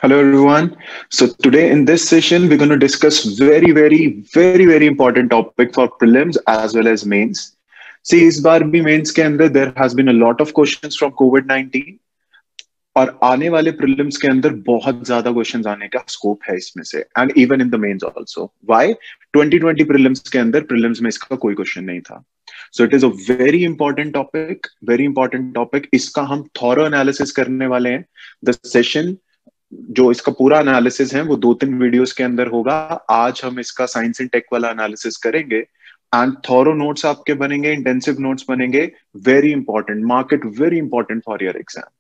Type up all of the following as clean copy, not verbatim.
Hello everyone. So today in this session we're going to discuss very important topic for prelims as well as mains. See इस बार भी mains के अंदर there has been a lot of questions from COVID-19 और आने वाले prelims के अंदर बहुत ज्यादा क्वेश्चंस आने का स्कोप है इसमें से and even in the mains also why 2020 prelims के अंदर प्रीलिम्स में इसका कोई क्वेश्चन नहीं था so it is a very important topic इसका हम थॉरो एनालिसिस करने वाले हैं द सेशन जो इसका पूरा एनालिसिस है वो 2-3 वीडियोस के अंदर होगा आज हम इसका साइंस एंड टेक वाला एनालिसिस करेंगे एंड थॉरो नोट्स आपके बनेंगे इंटेंसिव नोट्स बनेंगे very important market very important for your exam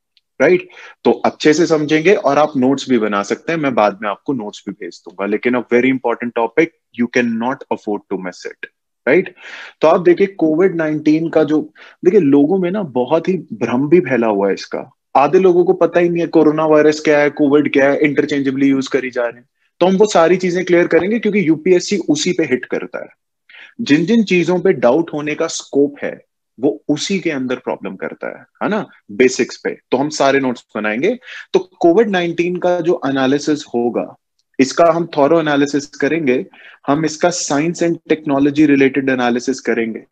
right तो अच्छे से समझेंगे और आप नोट्स भी बना सकते हैं मैं बाद में आपको नोट्स भी भेज दूंगा लेकिन a very important topic you can not afford to miss it right तो आप देखिए कोविड-19 का जो देखिए लोगों में ना बहुत ही भ्रम भी फैला हुआ है इसका आधे लोगों को पता ही नहीं है कोरोना वायरस क्या है कोविड क्या है इंटरचेंजेबली यूज करी जा रहे हैं तो हम वो सारी चीजें क्लियर करेंगे क्योंकि यूपीएससी उसी पे हिट करता है जिन जिन चीजों पे डाउट होने का स्कोप है वो उसी के अंदर प्रॉब्लम करता है ना बेसिक्स पे तो हम सारे नोट्स बनाएंगे तो कोविड-19 का जो एनालिसिस होगा इसका हम थॉरो एनालिसिस करेंगे हम इसका science and technology related analysis करेंगे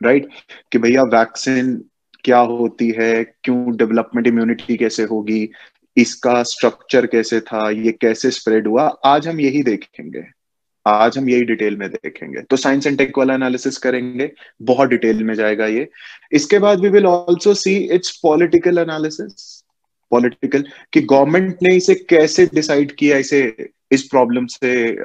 राइट कि भैया वैक्सीन क्या होती है क्यों डेवलपमेंट इम्यूनिटी कैसे होगी इसका स्ट्रक्चर कैसे था ये कैसे स्प्रेड हुआ आज हम यही डिटेल में देखेंगे तो साइंस एंड टेक वाला एनालिसिस करेंगे बहुत डिटेल में जाएगा ये इसके बाद we will also see it's political analysis political कि गवर्नमेंट ने इसे कैसे डिसाइड किया इसे इस प्रॉब्लम से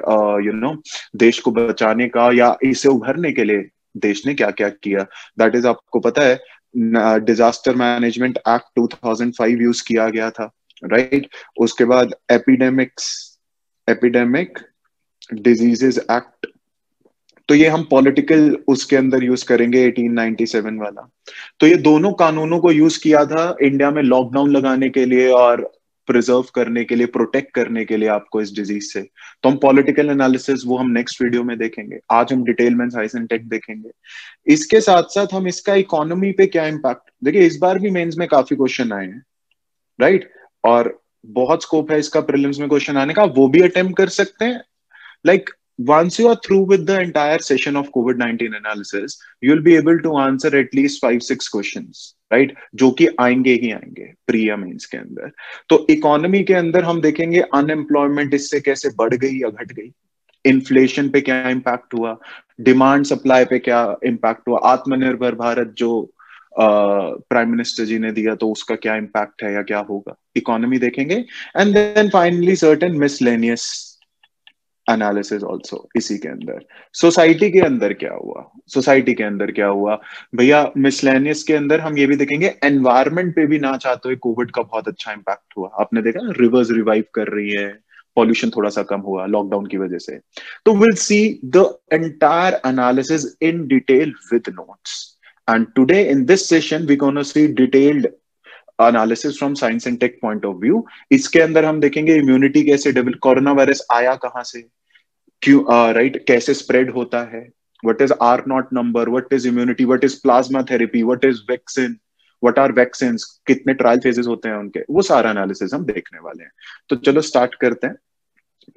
देश को बचाने का या इसे उभरने के लिए देश ने क्या क्या किया दैट इज आपको पता है डिजास्टर मैनेजमेंट एक्ट 2005 यूज किया गया था राइट उसके बाद एपिडेमिक डिजीजेस एक्ट तो ये हम पॉलिटिकल उसके अंदर यूज करेंगे 1897 वाला तो ये दोनों कानूनों को यूज किया था इंडिया में लॉकडाउन लगाने के लिए और प्रिजर्व करने के लिए प्रोटेक्ट करने के लिए आपको इस डिजीज से तो हम पॉलिटिकल एनालिसिस वो हम नेक्स्ट वीडियो में देखेंगे आज हम डिटेल में साइंस एंड टेक देखेंगे इसके साथ साथ हम इसका इकोनॉमी पे क्या इम्पैक्ट देखिए इस बार भी मेंस में काफी क्वेश्चन आए हैं राइट और बहुत स्कोप है इसका प्रीलिम्स में क्वेश्चन आने का वो भी अटेम्प्ट कर सकते हैं like once you are through with the entire session of COVID-19 analysis, you'll be able to answer at least 5-6 questions, right? जो कि आएंगे ही आएंगे प्री या मेंस के अंदर तो इकोनॉमी के अंदर हम देखेंगे अनएम्प्लॉयमेंट इससे कैसे बढ़ गई या घट गई इन्फ्लेशन पे क्या इम्पैक्ट हुआ डिमांड सप्लाई पे क्या इम्पैक्ट हुआ आत्मनिर्भर भारत जो प्राइम मिनिस्टर जी ने दिया तो उसका क्या इम्पैक्ट है या क्या होगा इकोनॉमी देखेंगे and then finally certain miscellaneous analysis also इसी के अंदर सोसाइटी के अंदर क्या हुआ भैया मिसलेनियस के अंदर हम ये भी देखेंगे एनवायरमेंट पे भी ना चाहते हुए कोविड का बहुत अच्छा इम्पैक्ट हुआ आपने देखा ना रिवर्स रिवाइव कर रही है पॉल्यूशन थोड़ा सा कम हुआ लॉकडाउन की वजह से तो will see the entire analysis in detail with notes and today in this session we gonna see detailed analysis from science and tech point of view इसके अंदर हम देखेंगे इम्यूनिटी कैसे डेवलप कोरोना वायरस आया कहां से क्यों राइट कैसे स्प्रेड होता है what is R naught number what is immunity what is plasma therapy what is vaccine what are vaccines कितने ट्रायल फेजेस होते हैं उनके वो सारा एनालिसिस हम देखने वाले हैं तो चलो स्टार्ट करते हैं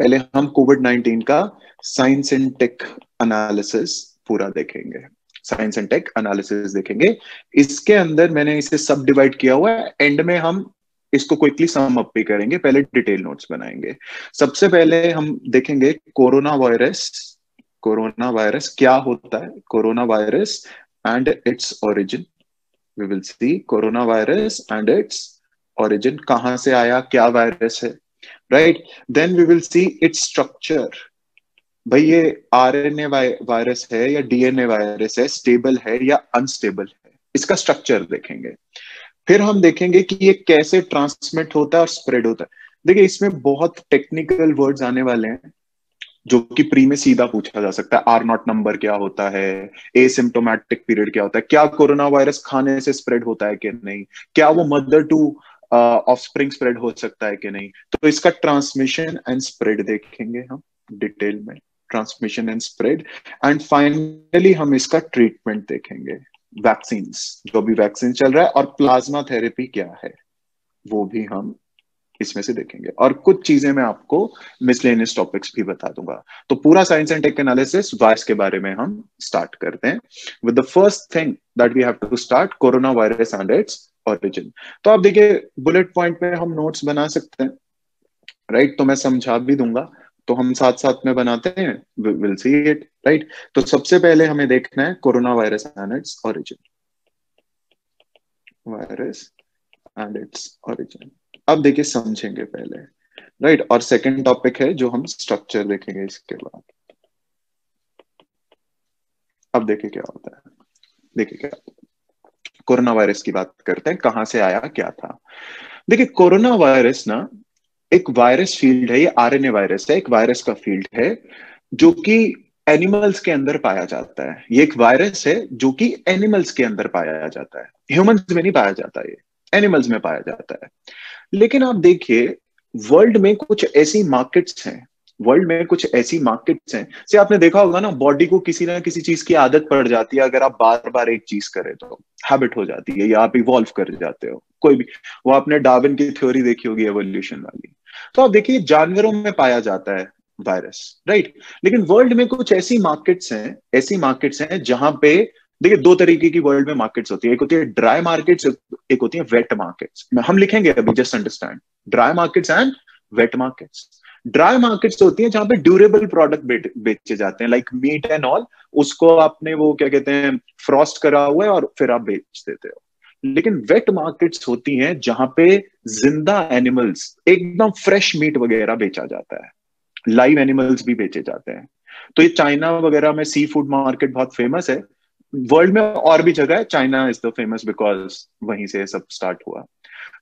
पहले हम कोविड-19 का साइंस एंड टेक एनालिसिस पूरा देखेंगे साइंस एंड टेक एनालिसिस देखेंगे इसके अंदर मैंने इसे सब डिवाइड किया हुआ है एंड में हम इसको क्विकली सम अप भी करेंगे पहले डिटेल नोट्स बनाएंगे सबसे पहले हम देखेंगे कोरोना वायरस क्या होता है corona virus and its origin we will see corona virus and its origin कहां से आया क्या वायरस है right then we will see its structure भाई ये आरएनए वायरस है या डीएनए वायरस है स्टेबल है या अनस्टेबल है इसका स्ट्रक्चर देखेंगे फिर हम देखेंगे कि ये कैसे ट्रांसमिट होता है और स्प्रेड होता है देखिए इसमें बहुत टेक्निकल वर्ड्स आने वाले हैं जो कि प्री में सीधा पूछा जा सकता है आर नॉट नंबर क्या होता है एसिम्टोमेटिक पीरियड क्या होता है क्या कोरोना वायरस खाने से स्प्रेड होता है कि नहीं क्या वो मदर टू ऑफस्प्रिंग स्प्रेड हो सकता है कि नहीं तो इसका ट्रांसमिशन एंड स्प्रेड देखेंगे हम डिटेल में transmission and spread and finally हम इसका ट्रीटमेंट देखेंगे वैक्सीन्स जो भी वैक्सीन चल रहा है और प्लाज्मा थेरेपी क्या है वो भी हम इसमें से देखेंगे, और कुछ चीजें मैं आपको मिसलेनियस टॉपिक्स भी बता दूंगा। तो पूरा science and tech analysis virus के बारे में हम स्टार्ट करते हैं with the first thing that we have to start, corona virus and its origin. तो आप देखिए बुलेट पॉइंट में हम नोट्स बना सकते हैं, राइट? तो मैं समझा भी दूंगा, तो हम साथ साथ में बनाते हैं, विल सी इट, राइट? तो सबसे पहले हमें देखना है corona virus and its origin, virus and its origin. अब देखिए समझेंगे पहले, राइट? और सेकंड टॉपिक है जो हम स्ट्रक्चर देखेंगे इसके बाद। अब देखिए क्या होता है, देखिए क्या, कोरोना वायरस की बात करते हैं, कहां से आया, क्या था। देखिए कोरोना वायरस ना एक वायरस फील्ड है, ये आरएनए वायरस है, एक वायरस का फील्ड है जो कि एनिमल्स के अंदर पाया जाता है। ये एक वायरस है जो कि एनिमल्स के अंदर पाया जाता है, ह्यूमंस में नहीं पाया जाता, ये एनिमल्स में पाया जाता है। लेकिन आप देखिए वर्ल्ड में कुछ ऐसी मार्केट्स हैं, वर्ल्ड में कुछ ऐसी मार्केट्स हैं, से आपने देखा होगा ना, बॉडी को किसी ना किसी चीज की आदत पड़ जाती है, अगर आप बार बार एक चीज करें तो हैबिट हो जाती है, या आप इवॉल्व कर जाते हो कोई भी। वो आपने डार्विन की थ्योरी देखी होगी एवोल्यूशन वाली। तो आप देखिए जानवरों में पाया जाता है वायरस, राइट? लेकिन वर्ल्ड में कुछ ऐसी मार्केट्स हैं, ऐसी मार्केट्स हैं जहां पे, देखिए दो तरीके की वर्ल्ड में मार्केट्स होती है, एक होती है ड्राई मार्केट्स, एक होती है वेट मार्केट्स। हम लिखेंगे अभी, just understand dry markets and wet markets. Dry markets होती है जहां पे ड्यूरेबल प्रोडक्ट बेचे जाते हैं, लाइक मीट एंड ऑल, उसको आपने वो क्या कहते हैं फ्रॉस्ट करा हुआ है और फिर आप बेच देते हो। लेकिन वेट मार्केट्स होती हैं जहां पे जिंदा एनिमल्स, एकदम फ्रेश मीट वगैरह बेचा जाता है, लाइव एनिमल्स भी बेचे जाते हैं। तो ये चाइना वगैरह में सी फूड मार्केट बहुत फेमस है, वर्ल्ड में और भी जगह है, China is the famous because वहीं से सब स्टार्ट हुआ।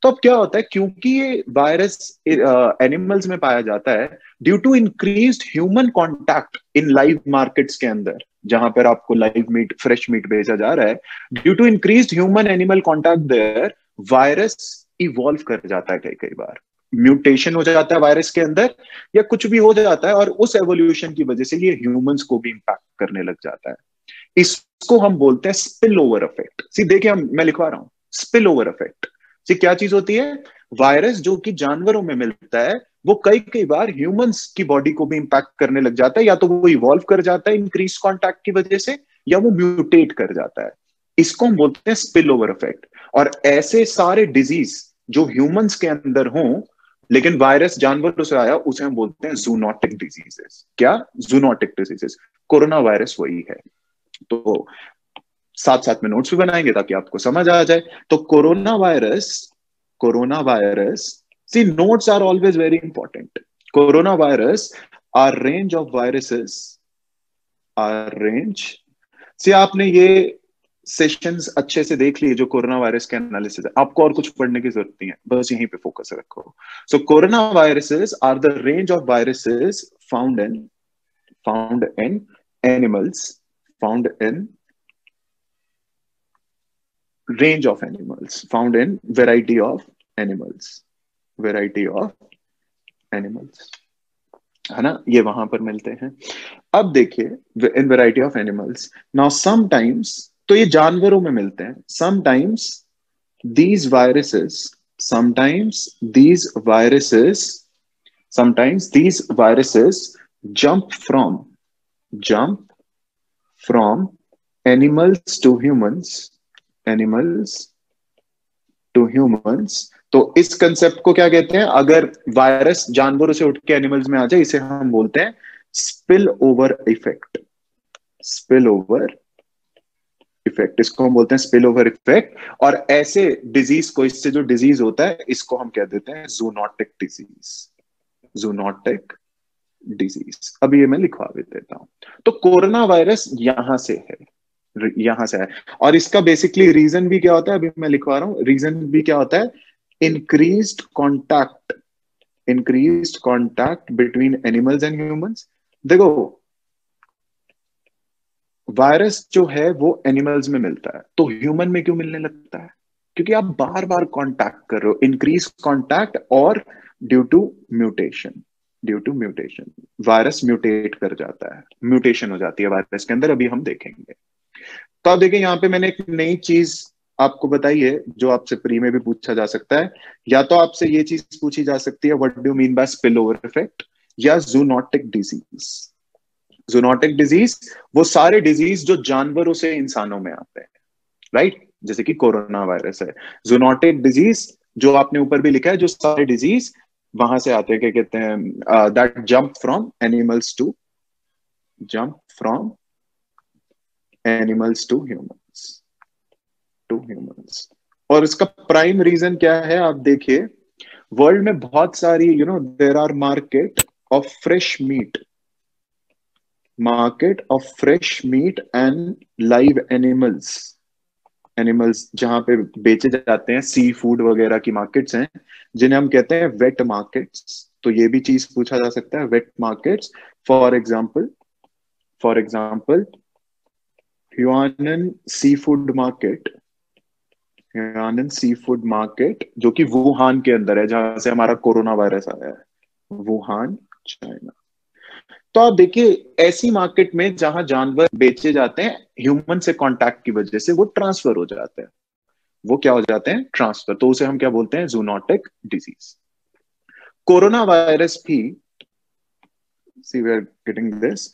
तो अब क्या होता है, क्योंकि ये वायरस एनिमल्स में पाया जाता है, due to increased human contact in live markets के अंदर, जहां पर आपको लाइव मीट, फ्रेश मीट भेजा जा रहा है, due to increased human animal contact there, virus evolve कर जाता है कई कई बार, म्यूटेशन हो जाता है वायरस के अंदर, या कुछ भी हो जाता है, और उस एवोल्यूशन की वजह से ये ह्यूमंस को भी इंपैक्ट करने लग जाता है। इसको हम बोलते हैं स्पिल ओवर इफेक्ट। सी देखिए, मैं लिखवा रहा हूं स्पिल ओवर इफेक्ट। सी क्या चीज होती है, वायरस जो कि जानवरों में मिलता है वो कई कई बार ह्यूमंस की बॉडी को भी इंपैक्ट करने लग जाता है, या तो वो इवॉल्व कर जाता है इंक्रीज कॉन्टैक्ट की वजह से, या वो म्यूटेट कर जाता है। इसको हम बोलते हैं स्पिल ओवर इफेक्ट। और ऐसे सारे डिजीज जो ह्यूमंस के अंदर हों लेकिन वायरस जानवरों से आया, उसे हम बोलते हैं जूनोटिक डिजीजेस। क्या? Zoonotic diseases. कोरोना वायरस वही है। तो साथ साथ में नोट्स भी बनाएंगे ताकि आपको समझ आ जाए। तो corona virus, see notes are always very important. Corona virus are range of viruses, are range, see आपने ये सेशंस अच्छे से देख लिए जो कोरोना वायरस के एनालिसिस है, आपको और कुछ पढ़ने की जरूरत नहीं है, बस यहीं पे फोकस रखो। So corona viruses are the range of viruses found in animals, found in range of animals, found in variety of animals, variety of animals, है ना, ये वहां पर मिलते हैं। अब देखिए इन variety of animals, now sometimes, तो ये जानवरों में मिलते हैं, sometimes these viruses sometimes these viruses sometimes these viruses jump from jump from animals to humans, animals to humans. तो इस कंसेप्ट को क्या कहते हैं, अगर वायरस जानवरों से उठ के एनिमल्स में आ जाए, इसे हम बोलते हैं spill over effect, spill over effect, इसको हम बोलते हैं स्पिल ओवर इफेक्ट। और ऐसे डिजीज को, इससे जो डिजीज होता है, इसको हम कह देते हैं जूनोटिक डिजीज, जूनोटिक डिजीज। अब ये मैं लिखवा भी देता हूं। तो कोरोना वायरस यहां से है, यहां से है। और इसका बेसिकली रीजन भी क्या होता है, अभी मैं लिखवा रहा हूं, रीजन भी क्या होता है, increased contact, increased contact between animals and humans. देखो वायरस जो है वो एनिमल्स में मिलता है, तो ह्यूमन में क्यों मिलने लगता है, क्योंकि आप बार बार कॉन्टैक्ट कर रहे हो, इंक्रीज कॉन्टैक्ट, और due to mutation, due to mutation virus mutate कर जाता है, म्यूटेशन हो जाती है वायरस के अंदर, अभी हम देखेंगे। तो आप देखिए यहाँ पे मैंने एक नई चीज आपको बताइए, जो आपसे प्री में भी पूछा जा सकता है, या तो आपसे ये चीज पूछी जा सकती है, what do mean by spill over effect, या जूनोटिक डिजीज। जूनोटिक डिजीज वो सारे डिजीज जो जानवरों से इंसानों में आते हैं, राइट, जैसे कि कोरोना वायरस है। जूनोटिक डिजीज जो आपने ऊपर भी लिखा है, जो सारे डिजीज वहां से आते हैं, क्या कहते हैं, that jump from animals to, jump from animals to humans. और इसका प्राइम रीजन क्या है, आप देखिए, वर्ल्ड में बहुत सारी, there are market of fresh meat and live animals जहां पे बेचे जाते हैं, सी फूड वगैरह की मार्केट्स हैं, जिन्हें हम कहते हैं वेट मार्केट्स। तो ये भी चीज पूछा जा सकता है, wet markets. For example Huanan sea food market, Huanan sea food market, जो कि वुहान के अंदर है, जहां से हमारा कोरोना वायरस आया है, वुहान, चाइना। तो आप देखिए, ऐसी मार्केट में जहां जानवर बेचे जाते हैं, ह्यूमन से कांटेक्ट की वजह से वो ट्रांसफर हो जाते हैं, वो क्या हो जाते हैं, ट्रांसफर। तो उसे हम क्या बोलते हैं, जूनोटिक डिजीज। कोरोना वायरस भी, see we are getting this,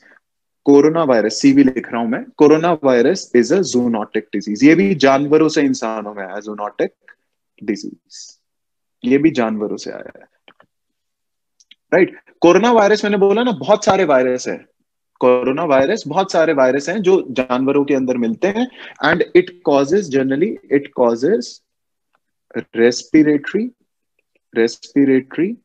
corona virus, see भी लिख रहा हूं मैं, corona virus is a zoonotic disease. ये भी जानवरों से इंसानों में आया, जूनोटिक डिजीज, ये भी जानवरों से आया है, राइट। कोरोना वायरस, मैंने बोला ना, बहुत सारे वायरस है, कोरोना वायरस बहुत सारे वायरस हैं जो जानवरों के अंदर मिलते हैं, and it causes respiratory respiratory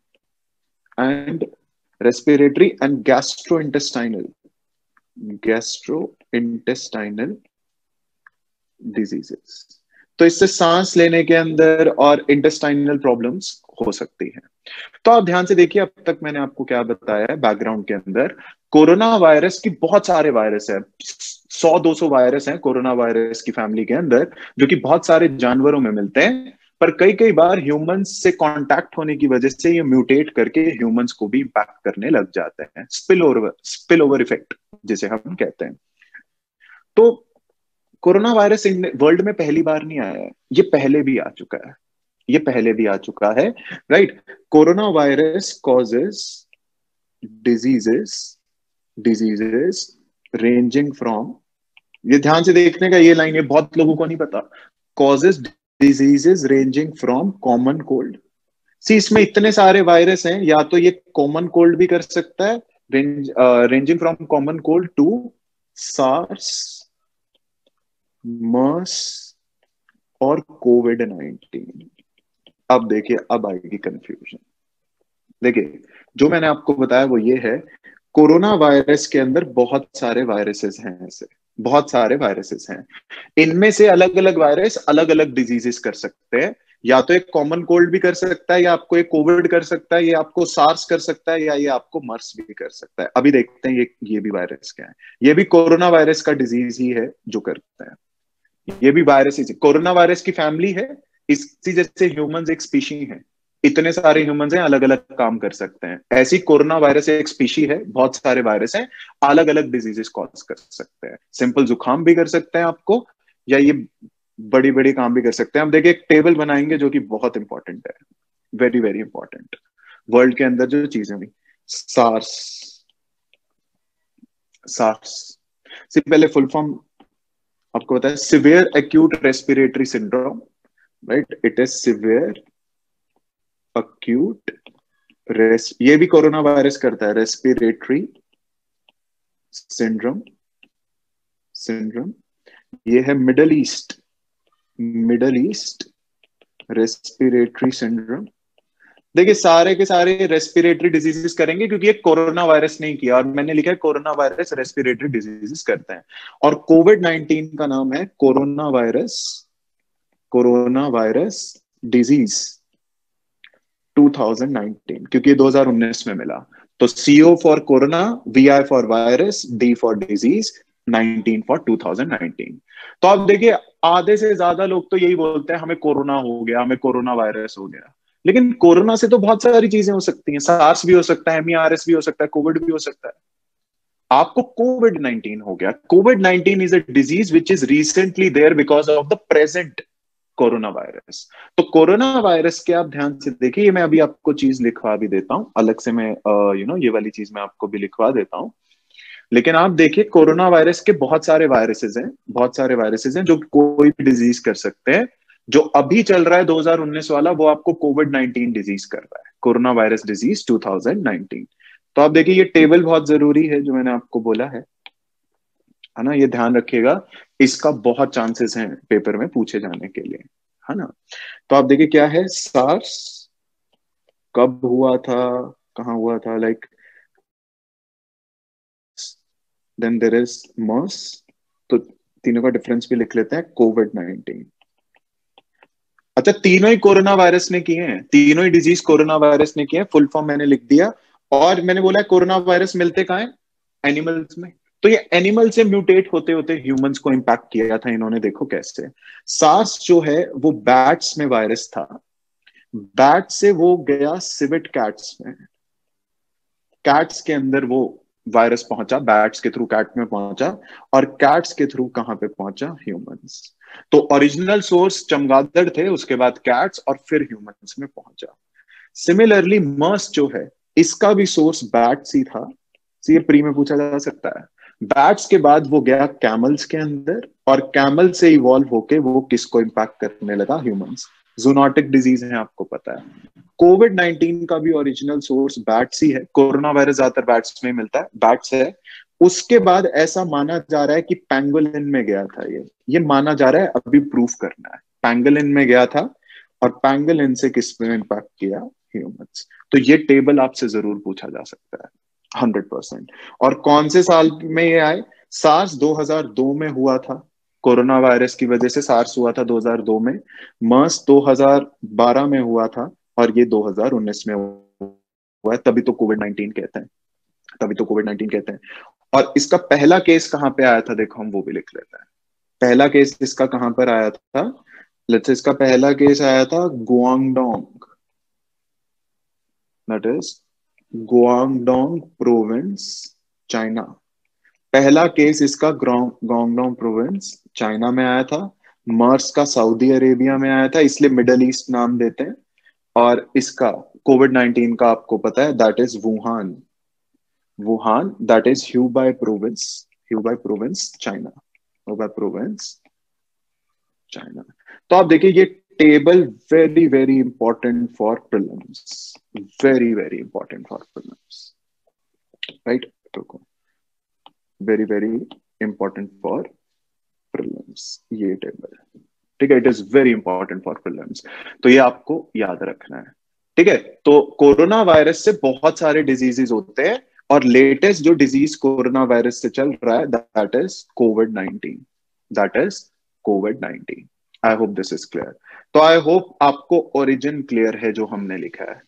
and gastrointestinal diseases. तो इससे सांस लेने के अंदर और इंटेस्टाइनल प्रॉब्लम्स हो सकती हैं। तो आप ध्यान से देखिए, अब तक मैंने आपको क्या बताया है बैकग्राउंड के अंदर। कोरोना वायरस की बहुत सारे वायरस है, 100-200 वायरस हैं कोरोना वायरस की फैमिली के अंदर, जो कि बहुत सारे जानवरों में मिलते हैं, पर कई कई बार ह्यूमंस से कांटेक्ट होने की वजह से ये म्यूटेट करके ह्यूमंस को भी इम्पैक्ट करने लग जाते हैं, स्पिल ओवर इफेक्ट जिसे हम कहते हैं। तो कोरोना वायरस वर्ल्ड में पहली बार नहीं आया है, ये पहले भी आ चुका है, ये पहले भी आ चुका है, right. Corona virus causes diseases diseases ranging from, ये ध्यान से देखने का, ये लाइन, ये बहुत लोगों को नहीं पता, causes diseases ranging from common cold. See, इसमें इतने सारे वायरस हैं, या तो ये कॉमन कोल्ड भी कर सकता है, ranging from common cold to SARS, MERS और कोविड-19। अब देखिए, अब आएगी कंफ्यूजन। देखिए, जो मैंने आपको बताया वो ये है, कोरोना वायरस के अंदर बहुत सारे वायरसेस हैं, ऐसे बहुत सारे वायरसेस हैं। इनमें से अलग अलग वायरस अलग अलग डिजीजेस कर सकते हैं, या तो एक कॉमन कोल्ड भी कर सकता है, या आपको एक कोविड कर सकता है, या आपको सार्स कर सकता है, या ये आपको मर्स भी कर सकता है। अभी देखते हैं ये भी वायरस क्या है। ये भी कोरोना वायरस का डिजीज ही है जो करता है, ये भी वायरस ही, कोरोना वायरस की फैमिली है, इसी जैसे ह्यूमंस एक स्पीशी है, इतने सारे ह्यूमंस हैं, अलग अलग काम कर सकते हैं। ऐसी कोरोना वायरस एक स्पीशी है, बहुत सारे वायरस हैं, अलग अलग डिजीजेस कॉज कर सकते हैं। सिंपल जुकाम भी कर सकते हैं आपको, या ये बड़ी बड़ी काम भी कर सकते हैं। हम देखिए, एक टेबल बनाएंगे जो कि बहुत इंपॉर्टेंट है, वेरी वेरी इंपॉर्टेंट, वर्ल्ड के अंदर जो चीजें हुई, सार्स सार्स से पहले फुल फॉर्म आपको बताया, severe acute respiratory syndrome, right, it is severe acute ये भी कोरोना वायरस करता है, रेस्पिरेटरी सिंड्रोम सिंड्रोम। ये है मिडल ईस्ट रेस्पिरेटरी सिंड्रोम। देखिए, सारे के सारे रेस्पिरेटरी डिजीजेस करेंगे, क्योंकि ये कोरोना वायरस नहीं किया, और मैंने लिखा है कोरोना वायरस रेस्पिरेटरी डिजीजेस करते हैं। और कोविड-19 का नाम है कोरोना वायरस डिजीज 2019, क्योंकि 2019 में मिला। तो CO for corona, VI for virus, D for disease, 19 for 2019। तो आप देखिए, आधे से ज्यादा लोग तो यही बोलते हैं, हमें कोरोना हो गया, हमें कोरोना वायरस हो गया। लेकिन कोरोना से तो बहुत सारी चीजें हो सकती हैं, सार्स भी हो सकता है, MERS भी हो सकता है, कोविड भी हो सकता है। आपको कोविड-19 हो गया। कोविड-19 is a disease which is recently there because of the present corona virus. तो कोरोना वायरस के आप ध्यान से देखिए, ये मैं अभी आपको चीज लिखवा भी देता हूँ अलग से, मैं ये वाली चीज मैं आपको भी लिखवा देता हूँ। लेकिन आप देखिए कोरोना वायरस के बहुत सारे वायरसेस हैं, बहुत सारे वायरसेस हैं जो कोई भी डिजीज कर सकते हैं। जो अभी चल रहा है 2019 वाला, वो आपको कोविड-19 डिजीज कर रहा है, कोरोना वायरस डिजीज 2019। तो आप देखिए ये टेबल बहुत जरूरी है जो मैंने आपको बोला है ना, ये ध्यान रखिएगा। इसका बहुत चांसेस हैं पेपर में पूछे जाने के लिए, है ना। तो आप देखिए क्या है, सार्स कब हुआ था, कहाँ हुआ था, लाइक देन देर इज मर्स। तो तीनों का डिफरेंस भी लिख लेते हैं, कोविड-19। अच्छा, तीनों ही कोरोना वायरस ने किए हैं, तीनों ही डिजीज कोरोना वायरस ने किए हैं, फुल फॉर्म मैंने लिख दिया। और मैंने बोला कोरोना वायरस मिलते कहाँ है, एनिमल्स में। तो ये एनिमल से म्यूटेट होते होते ह्यूमंस को इंपैक्ट किया था इन्होंने, देखो कैसे। सार्स जो है वो बैट्स में वायरस था, बैट से वो गया सिविट कैट्स में, कैट्स के अंदर वो वायरस पहुंचा, बैट्स के थ्रू कैट में पहुंचा, और कैट्स के थ्रू कहां पे पहुंचा, ह्यूमंस। तो ओरिजिनल सोर्स चमगादड़ थे, उसके बाद कैट्स, और फिर ह्यूमंस में पहुंचा। सिमिलरली मर्स जो है, इसका भी सोर्स बैट्स ही था। ये प्री में पूछा जा सकता है। बैट्स के बाद वो गया कैमल्स के अंदर, और कैमल से इवॉल्व होके वो किसको इंपैक्ट करने लगा, ह्यूमंस। जूनोटिक डिजीज है, आपको पता है। कोविड-19 का भी ओरिजिनल सोर्स बैट्स ही है, कोरोना वायरस ज्यादातर बैट्स में मिलता है, बैट्स है। उसके बाद ऐसा माना जा रहा है कि पैंगोलिन में गया था, ये माना जा रहा है, अभी प्रूफ करना है। पैंगोलिन में गया था, और पैंगोलिन से किसने इंपैक्ट किया, ह्यूमंस। तो ये टेबल आपसे जरूर पूछा जा सकता है 100%। और कौन से साल में ये आए, सार्स 2002 में हुआ था, कोरोना वायरस की वजह से सार्स हुआ था 2002 में, मर्स 2012 में हुआ था, और ये 2019 में हुआ है। तभी तो कोविड-19 कहते हैं, तभी तो कोविड-19 कहते हैं। और इसका पहला केस कहां पे आया था, देखो हम वो भी लिख लेते हैं। पहला केस इसका कहां पर आया था, लेट्स से इसका पहला केस आया था Guangdong, that is Guangdong province, China. पहला केस इसका गुआंगडोंग प्रोविंस चाइना में आया था। मर्स का सऊदी अरेबिया में आया था, इसलिए मिडल ईस्ट नाम देते हैं। और इसका कोविड-19 का आपको पता है, that is Wuhan, Wuhan that is Hubei province, Hubei province China, Hubei province China. तो आप देखिए ये table very very important for prelims, very very important for prelims, right. देखो very very important for prelims ये table, ठीक है, it is very important for prelims. तो ये आपको याद रखना है, ठीक है। तो कोरोना वायरस से बहुत सारे डिजीजेस होते हैं, और लेटेस्ट जो डिजीज कोरोना वायरस से चल रहा है, that is covid, that is covid. I hope this is clear. तो आई होप आपको ओरिजिन क्लियर है जो हमने लिखा है।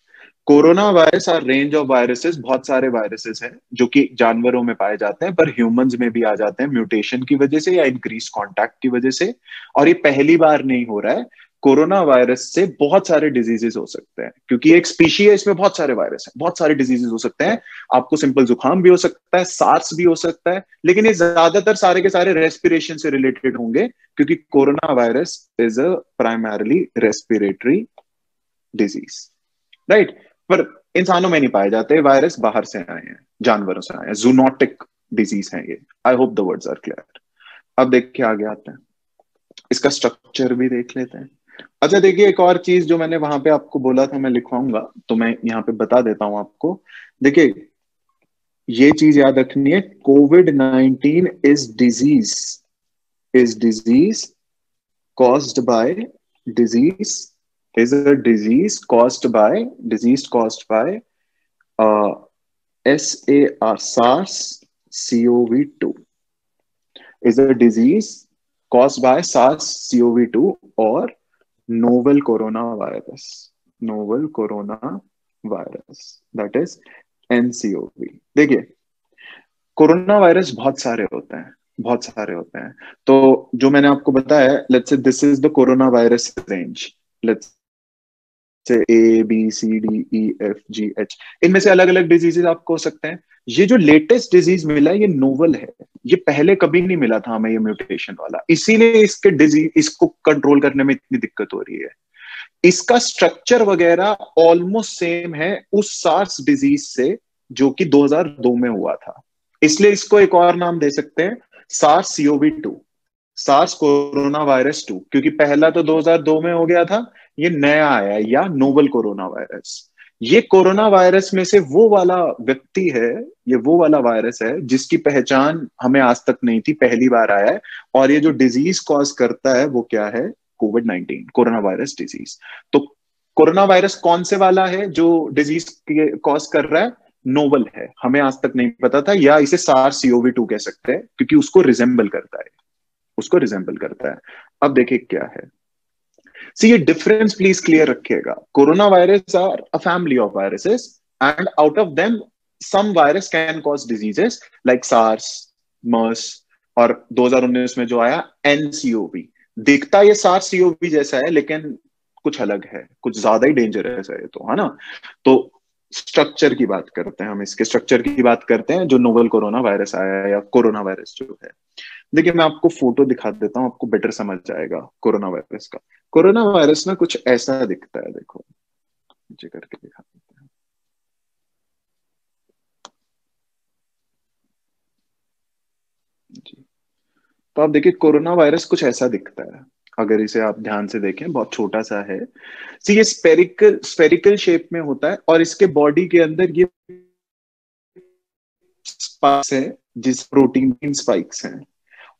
कोरोना वायरस और रेंज ऑफ वायरसेस, बहुत सारे वायरसेस हैं जो कि जानवरों में पाए जाते हैं, पर ह्यूमंस में भी आ जाते हैं म्यूटेशन की वजह से या इंक्रीज कांटेक्ट की वजह से। और ये पहली बार नहीं हो रहा है, कोरोना वायरस से बहुत सारे डिजीजेस हो सकते हैं, क्योंकि एक स्पीशी है, इसमें बहुत सारे वायरस हैं, बहुत सारे डिजीजेस हो सकते हैं। आपको सिंपल जुकाम भी हो सकता है, सार्स भी हो सकता है, लेकिन ये ज्यादातर सारे के सारे रेस्पिरेशन से रिलेटेड होंगे, क्योंकि corona virus is a primarily respiratory disease, right. पर इंसानों में नहीं पाए जाते वायरस, बाहर से आए हैं, जानवरों से आए हैं, जूनोटिक डिजीज है ये। I hope the words are clear. अब देखिए आगे आते हैं, इसका स्ट्रक्चर भी देख लेते हैं। अच्छा देखिए, एक और चीज जो मैंने वहां पे आपको बोला था मैं लिखवाऊंगा, तो मैं यहाँ पे बता देता हूं आपको। देखिए ये चीज याद रखनी है, कोविड-19 is disease caused by disease is a disease caused by SARS-CoV-2 is a disease caused by SARS-CoV-2 or novel coronavirus, that is NCOV। देखिए कोरोना वायरस बहुत सारे होते हैं, बहुत सारे होते हैं। तो जो मैंने आपको बताया, let's say this is the corona virus range, let's say A B C D E F G H, इनमें से अलग अलग डिजीजेस आपको हो सकते हैं। ये जो लेटेस्ट डिजीज मिला है ये नोवल है, ये पहले कभी नहीं मिला था हमें ये म्यूटेशन वाला, इसीलिए इसके डिजीज इसको कंट्रोल करने में इतनी दिक्कत हो रही है। इसका स्ट्रक्चर वगैरह ऑलमोस्ट सेम है उस सार्स डिजीज से जो कि 2002 में हुआ था, इसलिए इसको एक और नाम दे सकते हैं, SARS CoV-2, SARS corona virus 2, क्योंकि पहला तो 2002 में हो गया था, ये नया आया या नोवल कोरोना वायरस। ये कोरोना वायरस में से वो वाला व्यक्ति है, ये वो वाला वायरस है जिसकी पहचान हमें आज तक नहीं थी, पहली बार आया है। और ये जो डिजीज कॉज करता है वो क्या है, कोविड-19, कोरोना वायरस डिजीज। तो कोरोना वायरस कौन से वाला है जो डिजीज कॉज कर रहा है, नोवल है, हमें आज तक नहीं पता था, या इसे सार्स CoV-2 कह सकते हैं क्योंकि उसको रिजेंबल करता है, उसको रिजेंबल करता है। अब देखिए क्या है, सी ये डिफरेंस प्लीज क्लियर रखिएगा, corona virus are a family of viruses and out of them some virus can cause diseases like SARS, MERS, और 2019 में जो आया NCOV, दिखता ये सार्स CoV जैसा है लेकिन कुछ अलग है, कुछ ज्यादा ही डेंजरस है ये तो, है ना। तो स्ट्रक्चर की बात करते हैं, हम इसके स्ट्रक्चर की बात करते हैं जो नोवल कोरोना वायरस आया है या कोरोना वायरस जो है। देखिए मैं आपको फोटो दिखा देता हूँ, आपको बेटर समझ जाएगा कोरोना वायरस का। कोरोना वायरस ना कुछ ऐसा दिखता है, देखो नीचे करके दिखा देते हैं जी। तो आप देखिए कोरोना वायरस कुछ ऐसा दिखता है, अगर इसे आप ध्यान से देखें बहुत छोटा सा है। सी ये स्पेरिकल स्पेरिकल शेप में होता है और इसके बॉडी के अंदर ये स्पाइक्स है, जिस प्रोटीन स्पाइक्स हैं,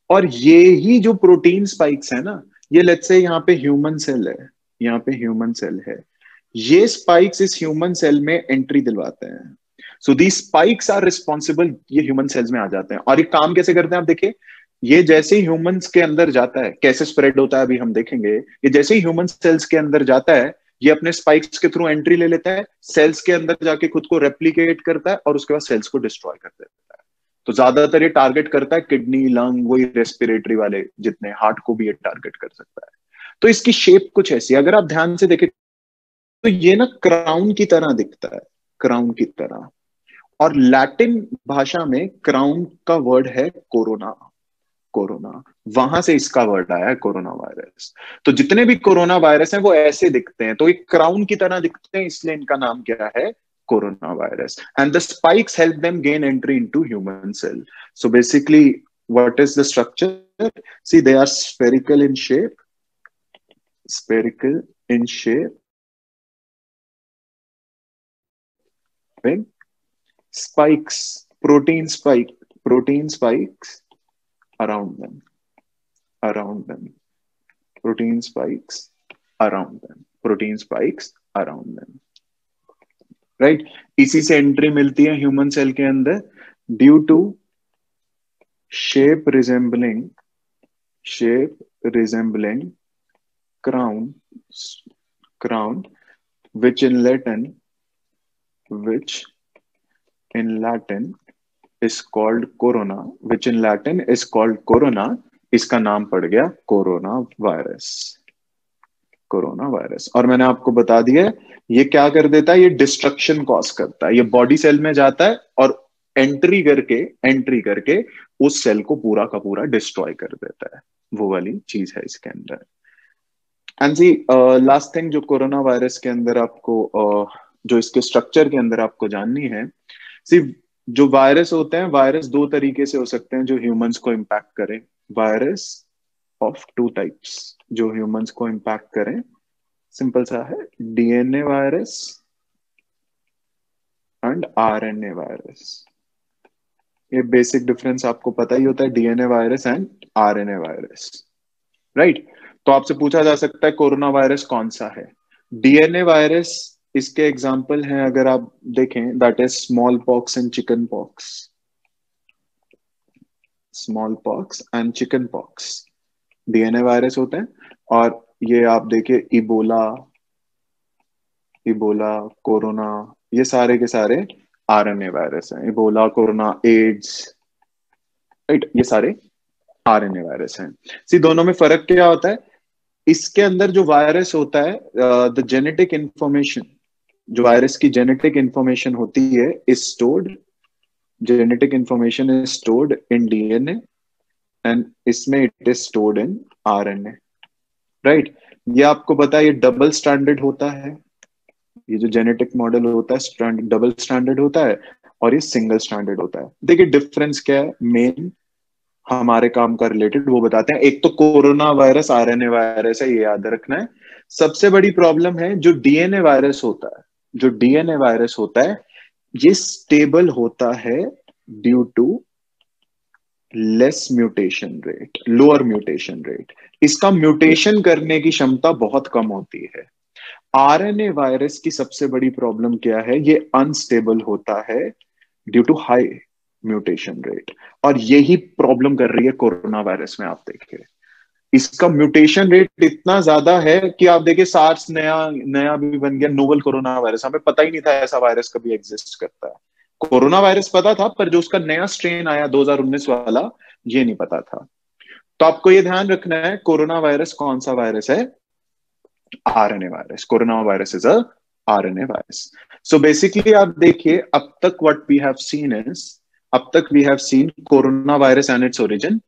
और ये ही जो प्रोटीन स्पाइक्स है ना, ये लेट्स से यहाँ पे ह्यूमन सेल है, यहाँ पे ह्यूमन सेल है, ये स्पाइक्स इस ह्यूमन सेल में एंट्री दिलवाते हैं। सो दी स्पाइक्स आर रिस्पॉन्सिबल, ये ह्यूमन सेल्स में आ जाते हैं। और ये काम कैसे करते हैं आप देखिए, ये जैसे ही ह्यूमंस के अंदर जाता है, कैसे स्प्रेड होता है अभी हम देखेंगे, ये जैसे ही ह्यूमन सेल्स के अंदर जाता है, ये अपने स्पाइक्स के थ्रू एंट्री ले लेता है, सेल्स के अंदर जाके खुद को रेप्लिकेट करता है और उसके बाद सेल्स को डिस्ट्रॉय कर देता है। तो ज्यादातर ये टारगेट करता है किडनी, लंग, वही रेस्पिरेटरी वाले जितने, हार्ट को भी ये टारगेट कर सकता है। तो इसकी शेप कुछ ऐसी, अगर आप ध्यान से देखें तो ये ना क्राउन की तरह दिखता है, क्राउन की तरह। और लैटिन भाषा में क्राउन का वर्ड है कोरोना, कोरोना, वहां से इसका वर्ड आया है कोरोना वायरस। तो जितने भी कोरोना वायरस हैं वो ऐसे दिखते हैं, तो एक क्राउन की तरह दिखते हैं, इसलिए इनका नाम क्या है, corona virus. And the spikes help them gain entry into human cell. So basically what is the structure, see they are spherical in shape, spherical in shape, with spikes, protein spikes around them, around them, protein spikes around them, protein spikes around them, right? इसी से entry मिलती है human cell के अंदर due to shape resembling shape resembling crown, crown, which in Latin, which in Latin is called corona, which in Latin is called corona। इसका नाम पड़ गया कोरोना वायरस, कोरोना वायरस। और मैंने आपको बता दिया ये क्या कर देता है, ये डिस्ट्रक्शन कॉज करता है, ये बॉडी सेल में जाता है और एंट्री करके उस सेल को पूरा का पूरा डिस्ट्रॉय कर देता है, वो वाली चीज है इसके अंदर। एंड जी लास्ट थिंग जो कोरोना वायरस के अंदर आपको जो इसके स्ट्रक्चर के अंदर आपको जाननी है, सी जो वायरस होते हैं, वायरस दो तरीके से हो सकते हैं जो ह्यूमंस को इम्पैक्ट करें, वायरस ऑफ टू टाइप्स जो ह्यूमंस को इम्पैक्ट करें, सिंपल सा है, DNA virus and RNA virus. ये बेसिक डिफरेंस आपको पता ही होता है, DNA virus and RNA virus, right. तो आपसे पूछा जा सकता है कोरोना वायरस कौन सा है, DNA वायरस इसके एग्जाम्पल हैं अगर आप देखें, that is small pox and chicken pox, small pox and chicken pox DNA virus होते हैं। और ये आप देखिए इबोला, इबोला, कोरोना, ये सारे के सारे RNA वायरस हैं, इबोला, कोरोना, एड्स, राइट, ये सारे RNA वायरस हैं। सी दोनों में फर्क क्या होता है, इसके अंदर जो वायरस होता है, द जेनेटिक इंफॉर्मेशन, जो वायरस की जेनेटिक इंफॉर्मेशन होती है, is stored genetic information is stored in DNA and इसमें it is stored in RNA, right. ये आपको पता है ये डबल स्टैंडर्ड होता है, ये जो जेनेटिक मॉडल होता है डबल स्टैंडर्ड होता है और ये सिंगल स्टैंडर्ड होता है। देखिए डिफरेंस क्या है मेन, हमारे काम का रिलेटेड वो बताते हैं। एक तो कोरोना वायरस आरएनए वायरस है, ये याद रखना है। सबसे बड़ी प्रॉब्लम है जो डीएनए वायरस होता है, जो डीएनए वायरस होता है ये स्टेबल होता है due to less mutation rate, lower mutation rate. इसका म्यूटेशन करने की क्षमता बहुत कम होती है। आरएनए वायरस की सबसे बड़ी प्रॉब्लम क्या है, ये अनस्टेबल होता है due to high mutation rate, और यही प्रॉब्लम कर रही है कोरोना वायरस में। आप देखिए इसका म्यूटेशन रेट इतना ज्यादा है कि आप देखिए सार्स नया नया भी बन गया, नोवल कोरोना वायरस, हमें पता ही नहीं था ऐसा वायरस कभी एग्जिस्ट करता है। कोरोना वायरस पता था पर जो उसका नया स्ट्रेन आया 2019 वाला, ये नहीं पता था। तो आपको ये ध्यान रखना है कोरोना वायरस कौन सा वायरस है, RNA virus. Corona virus is a RNA virus. So basically आप देखिए अब तक what we have seen is, अब तक we have seen corona virus and its origin,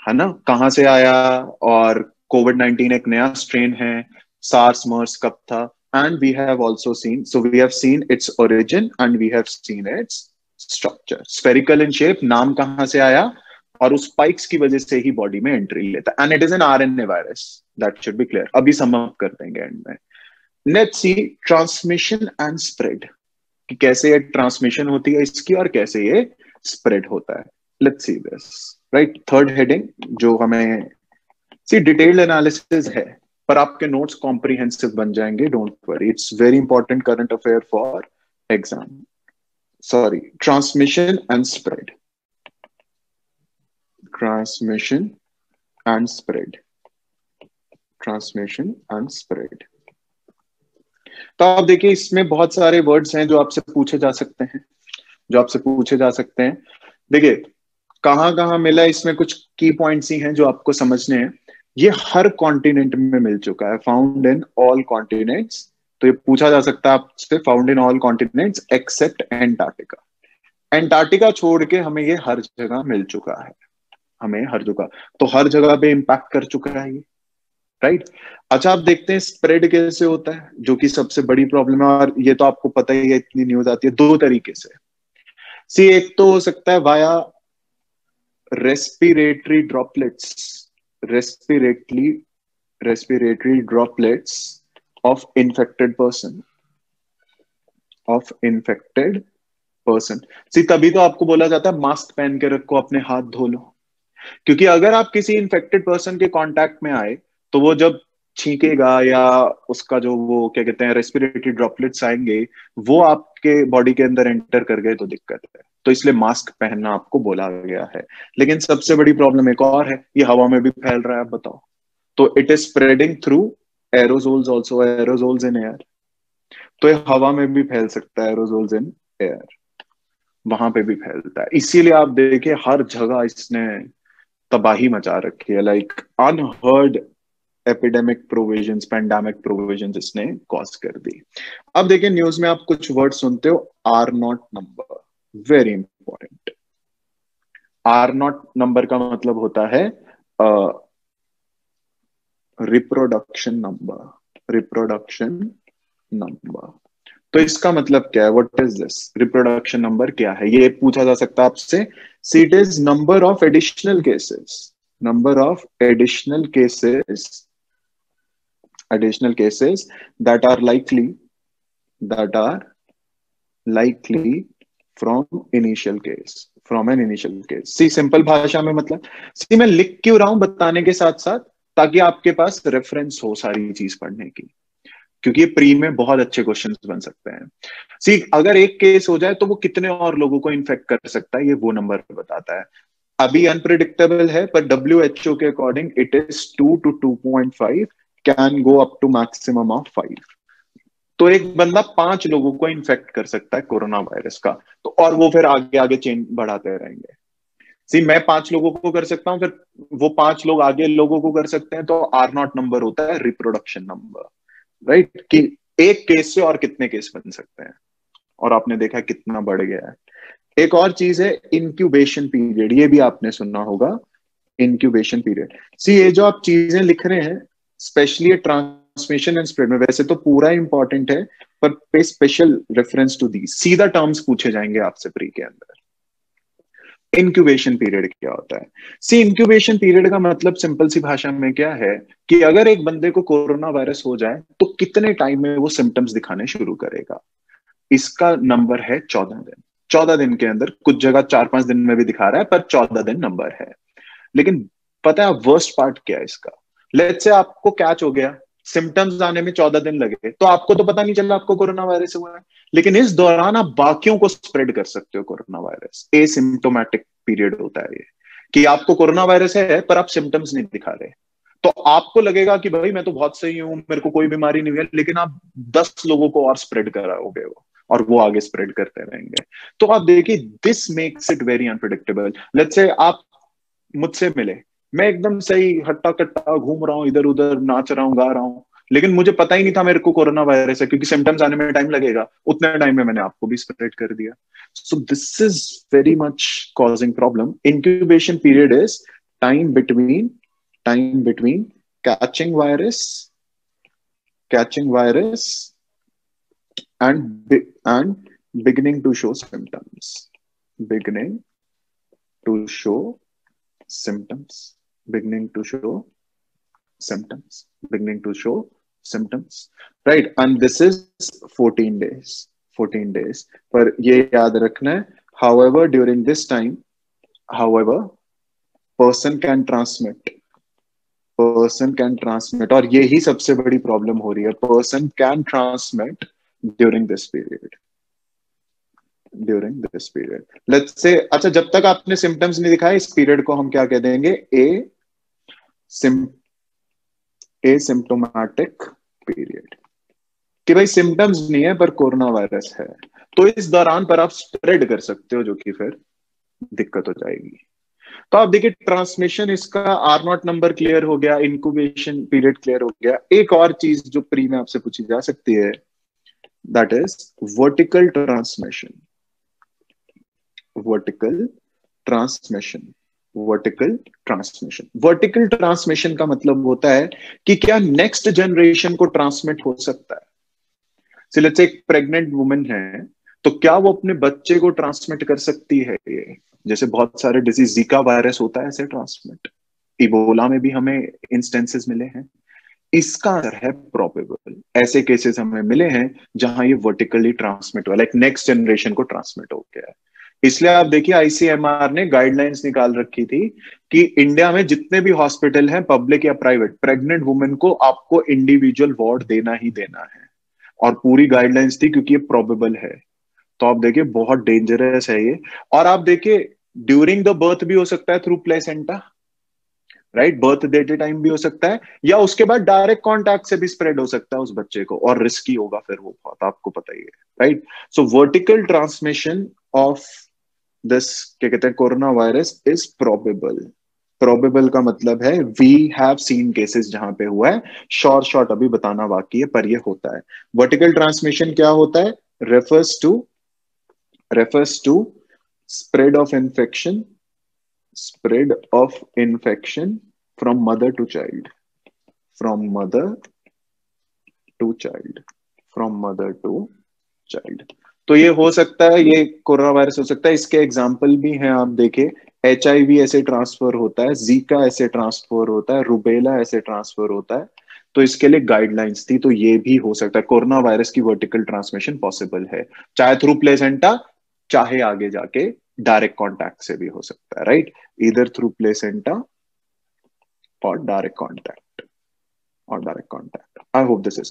है ना, कहां से आया, और कोविड-19 एक नया स्ट्रेन है, सार्स मर्स कब था, and we have also seen, so we have seen its origin and we have seen its structure, spherical in shape, नाम कहां से आया, और उस स्पाइक्स की वजह से ही बॉडी में एंट्री लेता है, and it is an RNA virus, that should be clear. अभी सम अप कर देंगे एंड में। Let's see transmission and spread, कि कैसे ये ट्रांसमिशन होती है इसकी और कैसे ये स्प्रेड होता है। Let's see this, right. Third heading जो हमें सी डिटेल्ड एनालिसिस है, पर आपके नोट्स कॉम्प्रिहेंसिव बन जाएंगे, don't worry, it's very important current affair for exam. Sorry, transmission and spread, transmission and spread, transmission and spread. तो आप देखिए इसमें बहुत सारे वर्ड्स हैं जो आपसे पूछे जा सकते हैं, जो आपसे पूछे जा सकते हैं। देखिए कहां कहां मिला, इसमें कुछ की पॉइंट्स ही हैं जो आपको समझने हैं। ये हर कॉन्टिनेंट में मिल चुका है, फाउंड इन ऑल कॉन्टिनेंट्स। तो ये पूछा जा सकता है आपसे, found in all continents except Antarctica. Antarctica छोड़ के हमें ये हर जगह मिल चुका है, हमें हर जगह, तो हर जगह पे इंपैक्ट कर चुका है ये, राइट। अच्छा आप देखते हैं स्प्रेड कैसे होता है, जो कि सबसे बड़ी प्रॉब्लम है, और ये तो आपको पता ही है, इतनी न्यूज आती है दो तरीके से। सी एक तो हो सकता है via respiratory droplets, respiratory respiratory droplets of infected person, of infected person. See तभी तो आपको बोला जाता है मास्क पहन के रखो, अपने हाथ धो लो, क्योंकि अगर आप किसी इन्फेक्टेड पर्सन के कांटेक्ट में आए तो वो जब छींकेगा या उसका जो वो क्या कहते हैं रेस्पिरेटरी ड्रॉपलेट्स आएंगे, वो आपके बॉडी के अंदर एंटर कर गए तो दिक्कत है। तो इसलिए मास्क पहनना आपको बोला गया है। लेकिन सबसे बड़ी प्रॉब्लम एक और है, ये हवा में भी फैल रहा है, आप बताओ। तो it is spreading through aerosols also, aerosols in air. तो ये हवा में भी फैल सकता है, एरोजोल्स इन एयर, वहां पे भी फैलता है। इसीलिए आप देखिए हर जगह इसने तबाही मचा रखी है, like unheard epidemic provisions, pandemic provisions इसने कॉज कर दी। अब देखिए न्यूज में आप कुछ वर्ड सुनते हो, R naught number, very important. R naught number का मतलब होता है रिप्रोडक्शन नंबर, रिप्रोडक्शन नंबर। तो इसका मतलब क्या है, what is this, reproduction number क्या है, ये पूछा जा सकता है आपसे। See it is number of additional cases, number of additional cases, additional cases that are likely, that are likely from initial case, from an initial case। See simple भाषा में मतलब, सी मैं लिख क्यों रहा हूं बताने के साथ साथ, ताकि आपके पास रेफरेंस हो सारी चीज पढ़ने की, क्योंकि ये प्री में बहुत अच्छे क्वेश्चन बन सकते हैं। सी अगर एक केस हो जाए तो वो कितने और लोगों को इन्फेक्ट कर सकता है, ये वो नंबर बताता है। अभी अनप्रिडिक्टेबल है, पर WHO के according it is 2 to 2.5, can go up to maximum of 5। तो एक बंदा 5 लोगों को इन्फेक्ट कर सकता है कोरोना वायरस का, तो और वो फिर आगे आगे चेन बढ़ाते रहेंगे। सी मैं 5 लोगों को कर सकता हूं, फिर वो 5 लोग आगे लोगों को कर सकते हैं, तो आर नॉट नंबर होता है रिप्रोडक्शन नंबर, राइट। कि एक केस से और कितने केस बन सकते हैं, और आपने देखा कितना बढ़ गया है। एक और चीज है इंक्यूबेशन पीरियड, ये भी आपने सुना होगा, इंक्यूबेशन पीरियड। सी ये जो आप चीजें लिख रहे हैं, स्पेशली ट्रांसमिशन एंड स्प्रेड में, वैसे तो पूरा इंपॉर्टेंट है, पर पे स्पेशल रेफरेंस टू दी, सीधा टर्म्स पूछे जाएंगे आपसे प्री के अंदर। इंक्यूबेशन पीरियड क्या होता है? सी इंक्यूबेशन पीरियड का मतलब सिंपल सी भाषा में क्या है कि अगर एक बंदे को कोरोना वायरस हो जाए तो कितने टाइम में वो सिम्टम्स दिखाने शुरू करेगा। इसका नंबर है 14 दिन। 14 दिन के अंदर, कुछ जगह 4-5 दिन में भी दिखा रहा है, पर 14 दिन नंबर है। लेकिन पता है वर्स्ट पार्ट क्या है इसका? लेट्स से आपको कैच हो गया, सिम्टम्स आने में 14 दिन लगे, तो आपको तो पता नहीं चला आपको कोरोना वायरस हुआ है, लेकिन इस दौरान आप बाकियों को स्प्रेड कर सकते हो कोरोना वायरस। एसिम्प्टोमेटिक पीरियड होता है ये, कि आपको कोरोना वायरस है पर आप सिम्टम्स नहीं दिखा रहे, तो आपको लगेगा कि भाई मैं तो बहुत सही हूं, मेरे को कोई बीमारी नहीं है, लेकिन आप 10 लोगों को और स्प्रेड कराओगे वो, और वो आगे स्प्रेड करते रहेंगे। तो आप देखिए, this makes it very unpredictable. Let's say आप मुझसे मिले, मैं एकदम सही हट्टा कट्टा घूम रहा हूँ, इधर उधर नाच रहा हूँ, गा रहा हूँ, लेकिन मुझे पता ही नहीं था मेरे को कोरोना वायरस है, क्योंकि सिम्टम्स आने में टाइम लगेगा, उतने टाइम में मैंने आपको भी स्प्रेड कर दिया। So this is very much causing problem. Incubation period is time between catching virus and beginning to show symptoms, beginning to show symptoms beginning to show symptoms, right? And this is 14 days, पर ये याद रखना है, however during this time, however person can transmit, और यही सबसे बड़ी problem हो रही है, person can transmit during this period. Let's say, अच्छा जब तक आपने सिम्टम्स नहीं दिखाए, इस पीरियड को हम क्या कह देंगे? एसिम्प्टोमेटिक पीरियड, कि भाई सिम्टम्स नहीं है पर कोरोना वायरस है, तो इस दौरान पर आप स्प्रेड कर सकते हो, जो कि फिर दिक्कत हो जाएगी। तो आप देखिए, ट्रांसमिशन इसका आर नॉट नंबर क्लियर हो गया, इंक्यूबेशन पीरियड क्लियर हो गया। एक और चीज जो प्री में आपसे पूछी जा सकती है, that is vertical transmission. Vertical transmission का मतलब होता है कि क्या नेक्स्ट जनरेशन को ट्रांसमिट हो सकता है। So, let's say एक प्रेग्नेंट वुमेन है, तो क्या वो अपने बच्चे को ट्रांसमिट कर सकती है? ये जैसे बहुत सारे डिजीज, जीका वायरस होता है ऐसे ट्रांसमिट, इबोला में भी हमें इंस्टेंसेस मिले हैं। इसका आंसर है प्रोबेबल। ऐसे केसेस हमें मिले हैं जहां ये वर्टिकली ट्रांसमिट हुआ, लाइक नेक्स्ट जनरेशन को ट्रांसमिट हो गया है। इसलिए आप देखिए, आईसीएमआर ने गाइडलाइंस निकाल रखी थी कि इंडिया में जितने भी हॉस्पिटल हैं, पब्लिक या प्राइवेट, प्रेग्नेंट वुमेन को आपको इंडिविजुअल वार्ड देना ही देना है, और पूरी गाइडलाइंस थी, क्योंकि ये प्रोबेबल है। तो आप देखिए बहुत डेंजरस है ये। और आप देखिए, ड्यूरिंग द बर्थ भी हो सकता है, थ्रू प्लेसेंटा, राइट? बर्थ देते टाइम भी हो सकता है, या उसके बाद डायरेक्ट कांटेक्ट से भी स्प्रेड हो सकता है उस बच्चे को, और रिस्की होगा फिर वो बहुत, आपको पता ही है, right? So vertical transmission of this, क्या कहते हैं, कोरोना वायरस इज प्रोबेबल का मतलब है वी हैव सीन केसेस जहां पे हुआ है, शॉर्ट अभी बताना बाकी है, पर ये होता है। वर्टिकल ट्रांसमिशन क्या होता है? refers to spread of infection from mother to child, तो ये हो सकता है, ये कोरोना वायरस हो सकता है। इसके एग्जाम्पल भी हैं, आप देखें, HIV ऐसे ट्रांसफर होता है, जीका ऐसे ट्रांसफर होता है, रुबेला ऐसे ट्रांसफर होता है। तो इसके लिए गाइडलाइंस थी, तो ये भी हो सकता है, कोरोना वायरस की वर्टिकल ट्रांसमिशन पॉसिबल है, चाहे थ्रू प्लेसेंटा, चाहे आगे जाके डायरेक्ट कॉन्टैक्ट से भी हो सकता है, राइट? ईदर थ्रू प्लेसेंटा और direct contact. I hope this is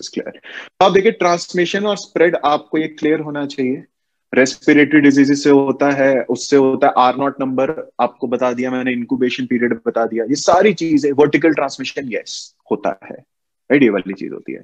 clear. अब देखिए, ट्रांसमिशन और स्प्रेड आपको ये क्लियर होना चाहिए। रेस्पिरेटरी डिजीज से होता है, उससे होता है, आर नॉट नंबर आपको बता दिया मैंने, इंक्यूबेशन पीरियड बता दिया, ये सारी चीजें। वर्टिकल ट्रांसमिशन यस होता है, राइट? ये वाली चीज होती है।